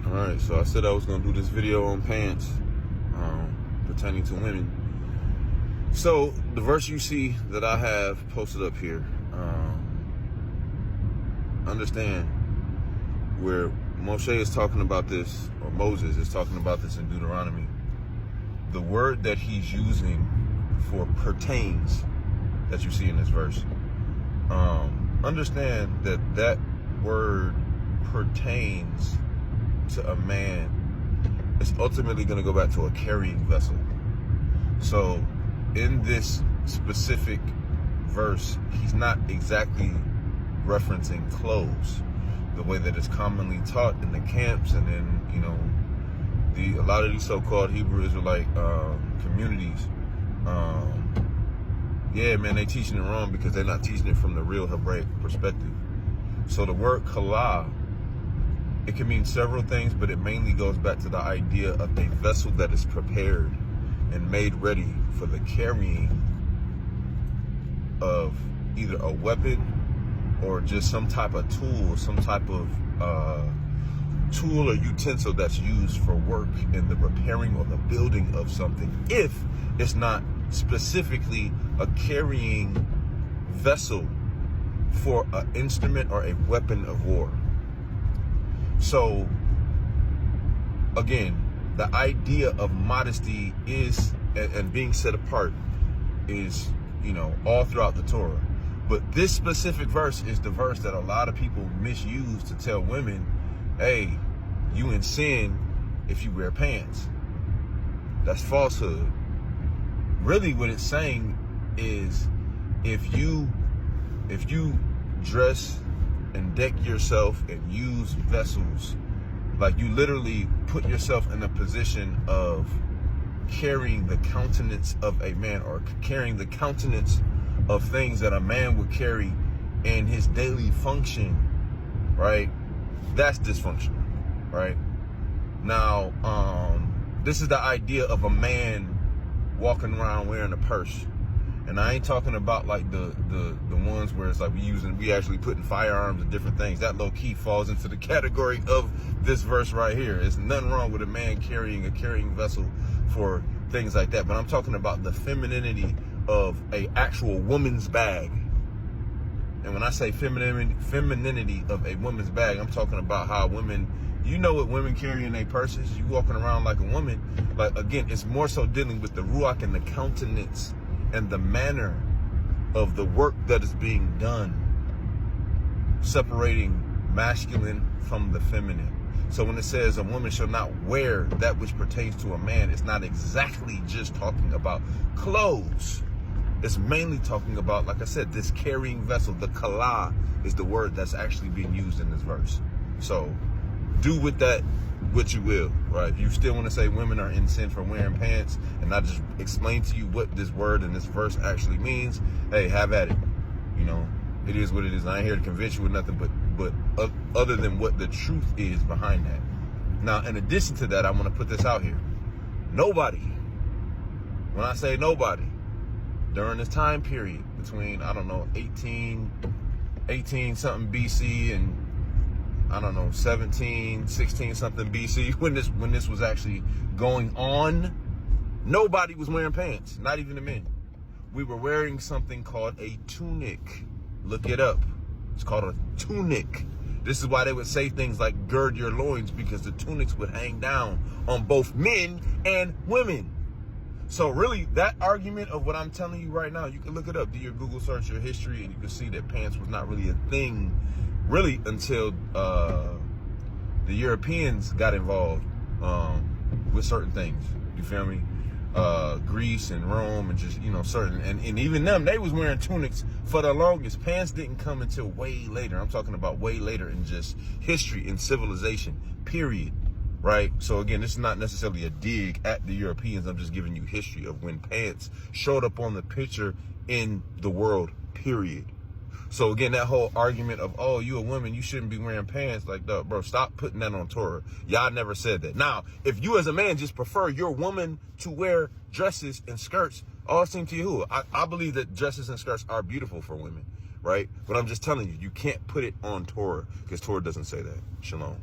Alright, so I said I was going to do this video on pants pertaining to women. So the verse you see that I have posted up here, understand where Moshé is talking about this, or Moses is talking about this in Deuteronomy. The word that he's using for pertains that you see in this verse, understand that that word pertains to a man. It's ultimately going to go back to a carrying vessel. So in this specific verse, he's not exactly referencing clothes the way that it's commonly taught in the camps, and then, you know, a lot of these so-called Hebrew Israelite communities. Yeah, man, they teaching it wrong because they're not teaching it from the real Hebraic perspective. So the word kala, it can mean several things, but it mainly goes back to the idea of a vessel that is prepared and made ready for the carrying of either a weapon or just some type of tool, some type of tool or utensil that's used for work in the repairing or the building of something, if it's not specifically a carrying vessel for an instrument or a weapon of war. So again, the idea of modesty is, and being set apart is, you know, all throughout the Torah. But this specific verse is the verse that a lot of people misuse to tell women, hey, you in sin if you wear pants. That's falsehood. Really what it's saying is, if you dress and deck yourself and use vessels, like you literally put yourself in a position of carrying the countenance of a man, or carrying the countenance of things that a man would carry in his daily function, right? That's dysfunctional, right? Now, this is the idea of a man walking around wearing a purse. And I ain't talking about like the ones where it's like we actually putting firearms and different things. That low key falls into the category of this verse right here. There's nothing wrong with a man carrying a carrying vessel for things like that. But I'm talking about the femininity of a actual woman's bag. And when I say femininity of a woman's bag, I'm talking about how women, you know what women carry in their purses. You walking around like a woman. Like, again, it's more so dealing with the ruach and the countenance and the manner of the work that is being done, separating masculine from the feminine. So when it says a woman shall not wear that which pertains to a man, it's not exactly just talking about clothes. It's mainly talking about, like I said, this carrying vessel. The kala is the word that's actually being used in this verse. So do with that what you will, right? If you still want to say women are in sin for wearing pants, and I just explain to you what this word and this verse actually means, hey, have at it. You know, it is what it is. I ain't here to convince you with nothing but other than what the truth is behind that. Now, in addition to that, I want to put this out here. Nobody, when I say nobody, during this time period between, I don't know, 18 something BC and, I don't know, 16 something BC, when this was actually going on, nobody was wearing pants, not even the men. We were wearing something called a tunic. Look it up. It's called a tunic. This is why they would say things like gird your loins, because the tunics would hang down on both men and women. So really, that argument of what I'm telling you right now, you can look it up, do your Google search, your history, and you can see that pants was not really a thing really until the Europeans got involved with certain things. You feel me? Greece and Rome, and just, you know, certain, and even them, they was wearing tunics for the longest. Pants didn't come until way later. I'm talking about way later in just history and civilization, period. Right? So again, this is not necessarily a dig at the Europeans. I'm just giving you history of when pants showed up on the picture in the world, period. So again, that whole argument of, oh, you a woman, you shouldn't be wearing pants, like, bro, stop putting that on Torah. Y'all never said that. Now, if you as a man just prefer your woman to wear dresses and skirts, all seem to you. I believe that dresses and skirts are beautiful for women, right? But I'm just telling you, you can't put it on Torah, because Torah doesn't say that. Shalom.